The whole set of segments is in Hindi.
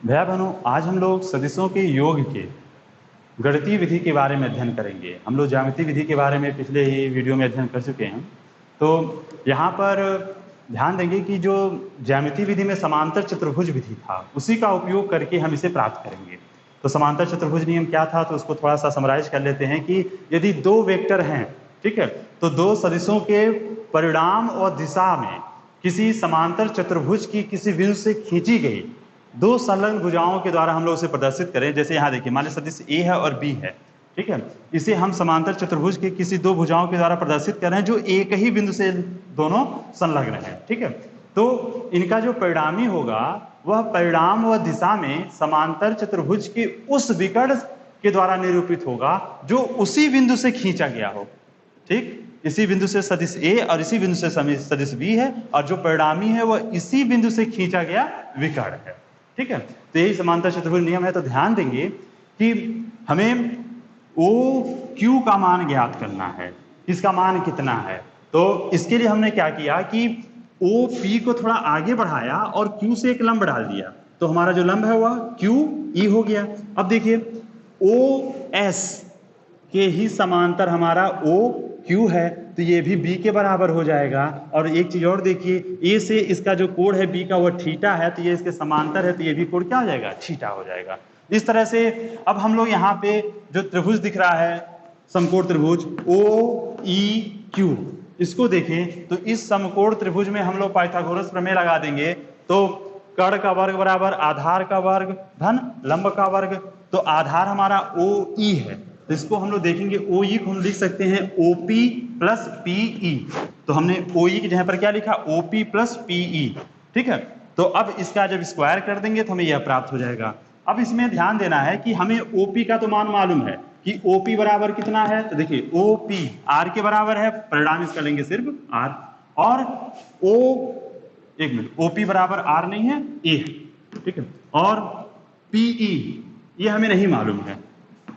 भैया बहनों, आज हम लोग सदिशों के योग के गणितीय विधि के बारे में अध्ययन करेंगे। हम लोग ज्यामितीय विधि के बारे में पिछले ही वीडियो में अध्ययन कर चुके हैं। तो यहाँ पर ध्यान देंगे कि जो ज्यामितीय विधि में समांतर चतुर्भुज विधि था, उसी का उपयोग करके हम इसे प्राप्त करेंगे। तो समांतर चतुर्भुज नियम क्या था, तो उसको थोड़ा सा समराइज कर लेते हैं कि यदि दो वेक्टर हैं, ठीक है, तो दो सदिशों के परिणाम और दिशा में किसी समांतर चतुर्भुज की किसी बिंदु से खींची गई दो संलग्न भुजाओं के द्वारा हम लोग उसे प्रदर्शित करें। जैसे यहाँ देखिए, मान लीजिए सदिश ए है और बी है, ठीक है, इसे हम समांतर चतुर्भुज के किसी दो भुजाओं के द्वारा प्रदर्शित कर रहे हैं जो एक ही बिंदु से दोनों संलग्न है, ठीक है। तो इनका जो परिणामी होगा वह परिणाम व दिशा में समांतर चतुर्भुज के उस विकर्ण के द्वारा निरूपित होगा जो उसी बिंदु से खींचा गया हो, ठीक। इसी बिंदु से सदिश ए और इसी बिंदु से सदिश बी है, और जो परिणामी है वह इसी बिंदु से खींचा गया विकर्ण है, ठीक है। तो यही समांतर चतुर्भुज नियम है। तो ध्यान देंगे कि हमें ओ क्यू का मान ज्ञात करना है, इसका मान कितना है। तो इसके लिए हमने क्या किया कि ओ पी को थोड़ा आगे बढ़ाया और क्यू से एक लंब डाल दिया, तो हमारा जो लंब है वह क्यू ई हो गया। अब देखिए, ओ एस के ही समांतर हमारा ओ क्यू है, तो ये भी बी के बराबर हो जाएगा। और एक चीज और देखिए, ए से इसका जो कोण है बी का वह थीटा है, तो ये इसके समांतर है, तो ये भी कोण क्या हो जाएगा, थीटा हो जाएगा। इस तरह से अब हम लोग यहाँ पे जो त्रिभुज दिख रहा है, समकोण त्रिभुज ओ ई क्यू, इसको देखें तो इस समकोण त्रिभुज में हम लोग पाइथागोरस प्रमेय लगा देंगे। तो कर्ण का वर्ग बराबर आधार का वर्ग धन लंब का वर्ग। तो आधार हमारा ओ ई है, तो इसको हम लोग देखेंगे, ओ ई को हम लिख सकते हैं ओपी प्लस पीई। तो हमने ओ ई की जगह पर क्या लिखा, ओपी प्लस पीई, ठीक है। तो अब इसका जब स्क्वायर कर देंगे तो हमें यह प्राप्त हो जाएगा। अब इसमें ध्यान देना है कि हमें ओपी का तो मान मालूम है कि ओपी बराबर कितना है। तो देखिए, ओपी आर के बराबर है, परिणाम इसका लेंगे सिर्फ आर, और ओ एक मिनट, ओपी बराबर आर नहीं है, ए है, ठीक है। और पीई ये हमें नहीं मालूम है,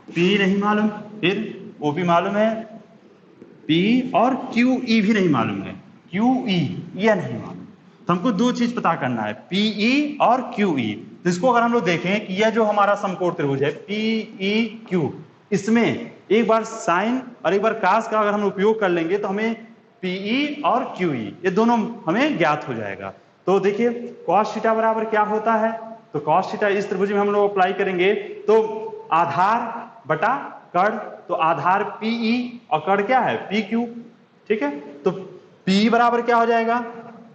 पी नहीं मालूम, फिर ओपी मालूम है, पी और क्यू ई भी नहीं मालूम है, क्यू ई यह नहीं मालूम। तो हमको दो चीज पता करना है, पीई और क्यू ई। तो इसको अगर हम लोग देखें कि यह जो हमारा समकोण त्रिभुज है पीई क्यू, इसमें एक बार साइन और एक बार कास का अगर हम उपयोग कर लेंगे तो हमें पीई और क्यूई ये दोनों हमें ज्ञात हो जाएगा। तो देखिए, कॉस थीटा बराबर क्या होता है, तो कॉस थीटा इस त्रिभुज में हम लोग अप्लाई करेंगे तो आधार बटा कर्ण, तो आधार पीई और कर्ण क्या है पी क्यू, ठीक है। तो पी बराबर क्या हो जाएगा,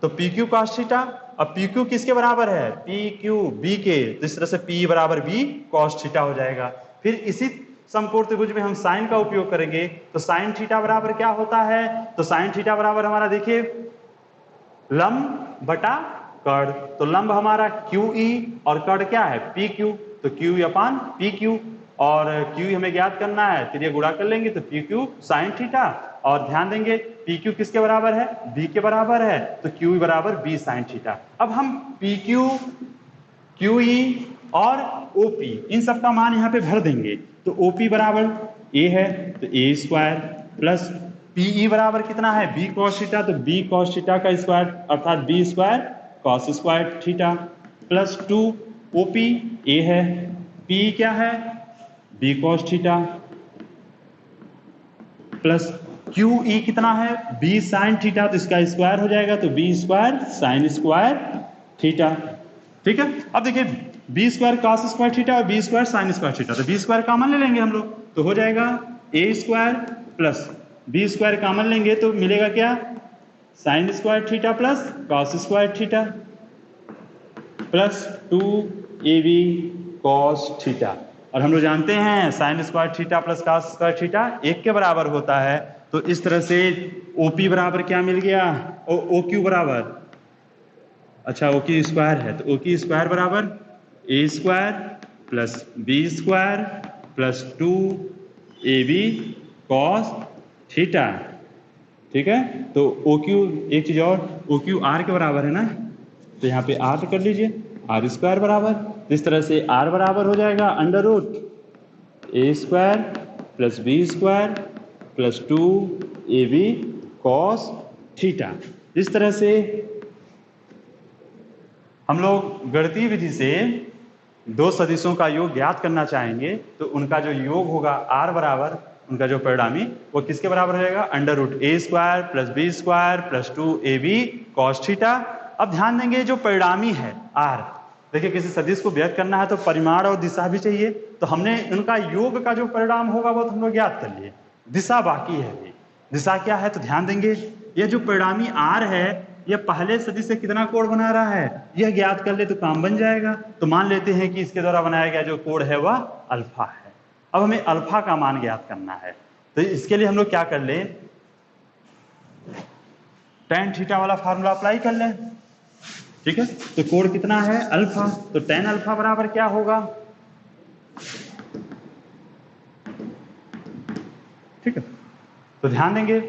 तो पी क्यू कॉस थीटा। अब पी क्यू किसके बराबर है, पी क्यू बी के, तो इस तरह से पी बराबर बी कॉस थीटा हो जाएगा। फिर इसी समकोण त्रिभुज में हम साइन का उपयोग करेंगे, तो साइन थीटा बराबर क्या होता है, तो साइन थीटा बराबर हमारा देखिए लंब बटा कर्ण। तो लंब हमारा क्यू ई और कर्ण क्या है पी क्यू, तो क्यू अपान पी क्यू, और क्यू हमें ज्ञात करना है, तो ये गुणा कर लेंगे तो पी क्यू साइन थीटा। और ध्यान देंगे पी क्यू किसके बराबर है, बी के बराबर है, तो क्यू बराबर बी साइन थीटा। अब हम पी क्यू क्यू ई और ओपी इन सब का मान यहाँ पे भर देंगे। तो ओपी बराबर ए है, तो ए स्क्वायर प्लस पीई बराबर कितना है बी कॉस थीटा, तो बी कॉस थीटा का स्क्वायर अर्थात B square cos square theta plus 2 OP A है, पी क्या है B cos theta plus Q E कितना है बी साइन थीटा, तो इसका स्क्वायर हो जाएगा, तो B square sine square theta, ठीक है। अब देखिए B square cos square theta और B square sine square theta, तो बी स्क्वायर कॉमन ले लेंगे हम लोग, तो हो जाएगा A square plus B square common लेंगे तो मिलेगा क्या, sine square theta plus cos square theta plus 2 A B cos theta. और हम लोग जानते हैं sine square theta plus cos square theta एक के बराबर होता है। तो इस तरह से ओपी बराबर क्या मिल गया, ओ क्यू बराबर, अच्छा ओ की स्क्वायर है, तो ओ की स्क्वायर बराबर A square plus B square plus 2 A B cos theta, ठीक है। तो ओ क्यू एक चीज और, ओ क्यू आर के बराबर है ना, तो यहाँ पे आर कर लीजिए, आर स्क्वायर बराबर, इस तरह से आर बराबर हो जाएगा under root A square plus B square plus 2 A B cos theta. इस तरह से हम लोग गणितीय विधि से दो सदिशों का योग ज्ञात करना चाहेंगे तो उनका जो योग होगा आर बराबर, उनका जो परिणामी वो किसके बराबर हो जाएगा, अंडर रूट ए square plus B square plus 2ab cos theta. अब ध्यान देंगे जो परिणामी है आर, देखिए किसी सदिश को व्यक्त करना है तो परिमाण और दिशा भी चाहिए, तो हमने उनका योग का जो परिणाम होगा वो तो हम लोग ज्ञात कर लिए, दिशा बाकी है। अभी दिशा क्या है तो ध्यान देंगे, ये जो परिणामी आर है ये पहले सदिश से कितना कोण बना रहा है यह ज्ञात कर ले तो काम बन जाएगा। तो मान लेते हैं कि इसके द्वारा बनाया गया जो कोण है वह अल्फा है। अब हमें अल्फा का मान ज्ञात करना है, तो इसके लिए हम लोग क्या कर लें, tan थीटा वाला फार्मूला अप्लाई कर लें। ठीक है, तो कोण कितना है अल्फा, तो tan अल्फा बराबर क्या होगा, ठीक है। तो ध्यान देंगे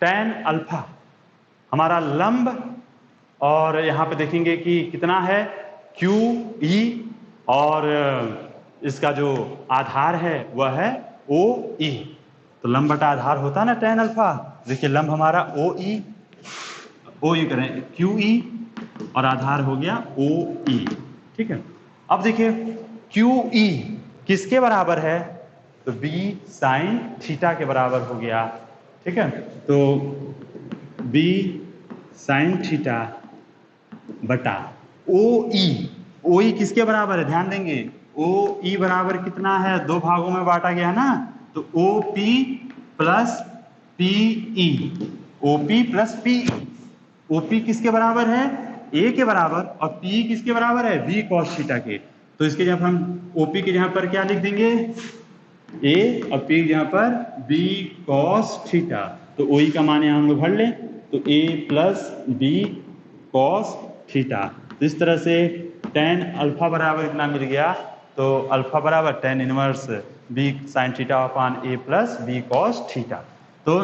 tan अल्फा हमारा लंब, और यहां पे देखेंगे कि कितना है QE, और इसका जो आधार है वह है OE। तो लंब बटा आधार होता है ना tan अल्फा, देखिए लंब हमारा OE करें QE और आधार हो गया OE। ठीक है, अब देखिए QE किसके बराबर है, तो B sin थीटा के बराबर हो गया। ठीक है, तो B sin थीटा बटा OE किसके बराबर है, ध्यान देंगे OE बराबर कितना है, दो भागों में बांटा गया है ना, तो OP plus PE, OP plus PE। OP किसके बराबर है, A के बराबर, और PE किसके बराबर है, B cos थीटा के। तो इसके जब हम OP के जहां पर क्या लिख देंगे A और P के जहां पर B cos थीटा, तो OE का मान यहां हम लोग भर लें, तो A plus B cos theta. तो इस तरह से tan अल्फा बराबर इतना मिल गया, तो अल्फा बराबर tan inverse B sin theta upon A plus B cos theta. तो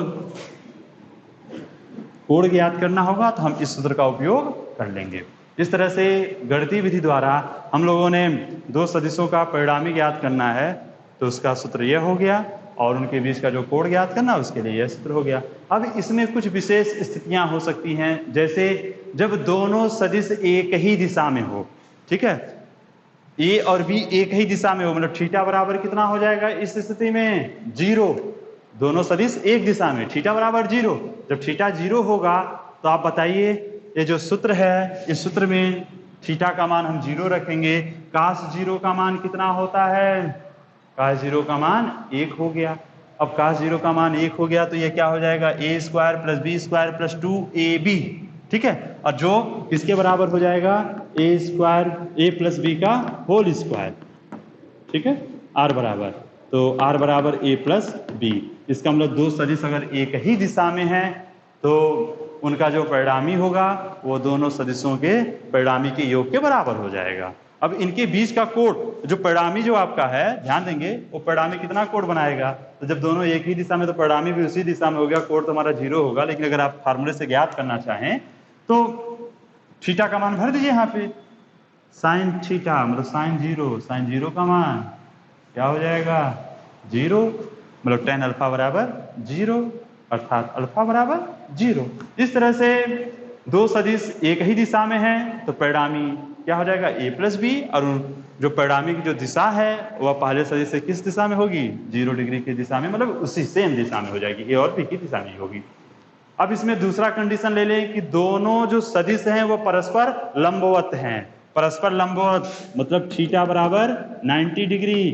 कोण ज्ञात करना होगा तो हम इस सूत्र का उपयोग कर लेंगे। इस तरह से गणितीय विधि द्वारा हम लोगों ने दो सदिशों का परिणामी ज्ञात करना है, तो उसका सूत्र यह हो गया, और उनके बीच का जो कोण ज्ञात करना उसके लिए यह सूत्र हो गया। अब इसमें कुछ विशेष स्थितियां हो सकती हैं, जैसे जब दोनों सदिश एक ही दिशा में हो। ठीक है, ए और बी एक ही दिशा में हो, मतलब थीटा बराबर कितना हो जाएगा इस स्थिति में 0, दोनों सदिश एक दिशा में, थीटा बराबर 0। जब थीटा 0 होगा तो आप बताइए ये जो सूत्र है इस सूत्र में थीटा का मान हम 0 रखेंगे, cos 0 का मान कितना होता है, cos 0 का मान 1 हो गया। अब cos 0 का मान 1 हो गया तो ये क्या हो जाएगा, a square plus B square plus 2ab। ठीक है, और जो किसके बराबर हो जाएगा, a square a plus b का होल स्क्वायर। ठीक है, r बराबर, तो r बराबर a प्लस बी। इसका मतलब दो सदिश अगर एक ही दिशा में है तो उनका जो परिणामी होगा वो दोनों सदिशों के परिणामी के योग के बराबर हो जाएगा। अब इनके बीच का कोण, जो परिणामी जो आपका है, ध्यान देंगे वो परिणामी कितना कोण बनाएगा, तो जब दोनों एक ही दिशा में तो परिणामी भी उसी दिशा में हो गया, कोण तो हमारा 0 होगा। लेकिन अगर आप फार्मूले से ज्ञात करना चाहें तो थीटा का मान भर दीजिए यहाँ पे, साइन थीटा मतलब साइन 0 का मान क्या हो जाएगा 0, मतलब tan अल्फा बराबर 0, अर्थात अल्फा बराबर 0। इस तरह से दो सदिश एक ही दिशा में है तो परिणामी क्या हो जाएगा a प्लस बी, और जो परिणामी की जो दिशा है वह पहले सदिश से किस दिशा में होगी, 0 डिग्री की दिशा में, मतलब उसी सेम दिशा में हो जाएगी, a और b की दिशा में होगी। अब इसमें दूसरा कंडीशन ले लें कि दोनों जो सदिश हैं वो परस्पर लंबवत हैं। परस्पर लंबवत मतलब थीटा बराबर 90 डिग्री,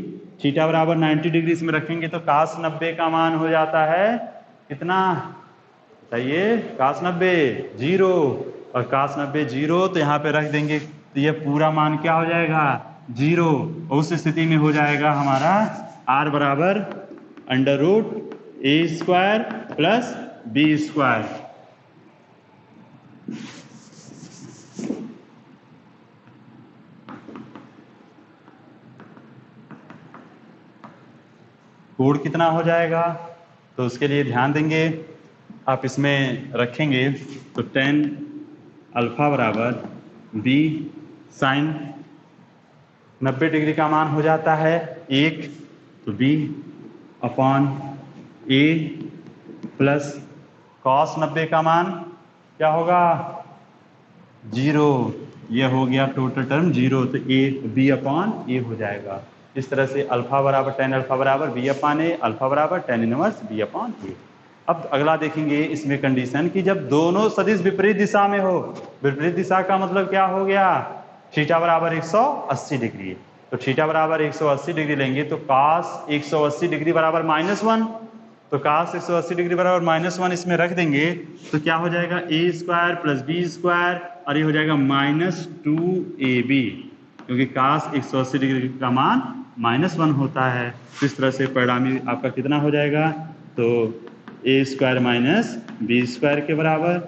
थीटा बराबर 90 डिग्री इसमें रखेंगे तो cos 90 का मान हो जाता है कितना, बताइए, cos 90 0, और cos 90 0 तो यहाँ पे रख देंगे तो ये पूरा मान क्या हो जाएगा 0। उस स्थिति में हो जाएगा हमारा r बराबर under root a square plus b square. कोण कितना हो जाएगा, तो उसके लिए ध्यान देंगे, आप इसमें रखेंगे तो tan अल्फा बराबर b साइन 90 डिग्री का मान हो जाता है 1, तो b upon a plus cos 90 का मान क्या होगा 0, ये हो गया टोटल टर्म 0, तो ए बी अपॉन ए हो जाएगा। इस तरह से अल्फा बराबर टेन अल्फा बराबर बी अपॉन ए, अल्फा बराबर टेन इनवर्स बी अपॉन ए। अब अगला देखेंगे इसमें कंडीशन कि जब दोनों सदिश विपरीत दिशा में हो। विपरीत दिशा का मतलब क्या हो गया, थीटा बराबर 180 डिग्री। तो थीटा बराबर 180 डिग्री लेंगे तो कास 180 डिग्री बराबर -1, तो कास 180 डिग्री बराबर -1 इसमें रख देंगे तो क्या हो जाएगा, A square plus B square, और ये हो जाएगा -2ab, क्योंकि कास 180 डिग्री का मान -1 होता है। तो इस तरह से परिणामी आपका कितना हो जाएगा, तो ए स्क्वायर माइनस बी स्क्वायर के बराबर।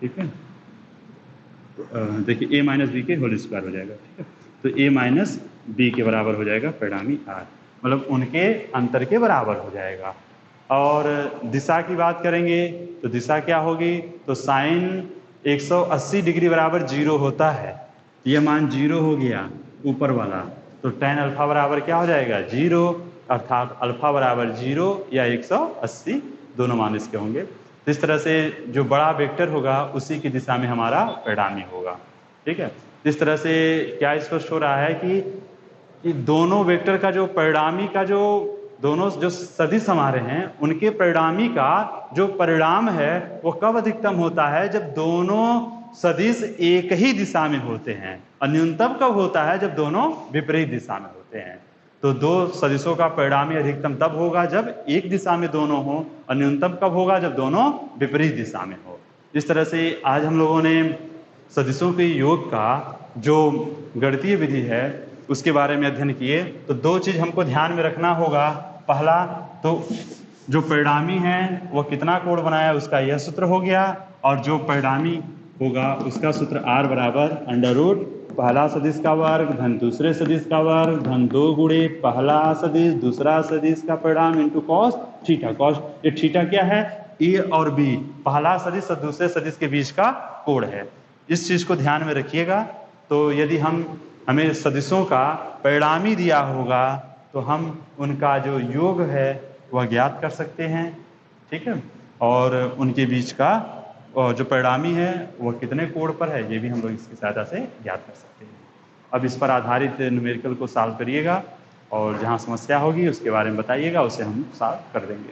ठीक है, देखिए a माइनस बी के होल स्क्वायर हो जाएगा। ठीक है, तो a माइनस बी के बराबर हो जाएगा परिणामी r, मतलब उनके अंतर के बराबर हो जाएगा। और दिशा की बात करेंगे तो दिशा क्या होगी, तो साइन 180 डिग्री बराबर 0 होता है, ये मान 0 हो गया ऊपर वाला, तो tan अल्फा बराबर क्या हो जाएगा 0, अर्थात अल्फा बराबर 0 या 180 दोनों मान इसके होंगे। तो इस तरह से जो बड़ा वेक्टर होगा उसी की दिशा में हमारा परिणामी होगा। ठीक है, इस तरह से क्या स्पष्ट हो रहा है कि दोनों वेक्टर का जो परिणामी का जो दोनों जो सदिश हमारे हैं उनके परिणामी का जो परिणाम है वो कब अधिकतम होता है, जब दोनों सदिश एक ही दिशा में होते हैं, और न्यूनतम कब होता है, जब दोनों विपरीत दिशा में होते हैं। तो दो सदिशों का परिणामी अधिकतम तब होगा जब एक दिशा में दोनों हो, और न्यूनतम कब होगा, जब दोनों विपरीत दिशा में हो। इस तरह से आज हम लोगों ने सदिशों के योग का जो गणितीय विधि है उसके बारे में अध्ययन किए। तो दो चीज हमको ध्यान में रखना होगा। पहला तो जो परिणामी है वो कितना कोण बनाया उसका यह सूत्र हो गया, और जो परिणामी होगा उसका सूत्र r बराबर अंडर रूट पहला सदिश का वर्ग धन दूसरे सदिश का वर्ग धन 2 गुणे पहला सदिश दूसरा सदिश का परिणाम इंटू कॉस थीटा। कॉस ये थीटा क्या है, ए और बी पहला सदिश और दूसरे सदिश के बीच का कोण है। इस चीज को ध्यान में रखिएगा। तो यदि हमें सदिशों का परिणामी दिया होगा तो हम उनका जो योग है वह ज्ञात कर सकते हैं। ठीक है, और उनके बीच का जो परिणामी है वह कितने कोण पर है ये भी हम लोग इसकी सहायता से ज्ञात कर सकते हैं। अब इस पर आधारित न्यूमेरिकल को सॉल्व करिएगा, और जहाँ समस्या होगी उसके बारे में बताइएगा, उसे हम सॉल्व कर देंगे।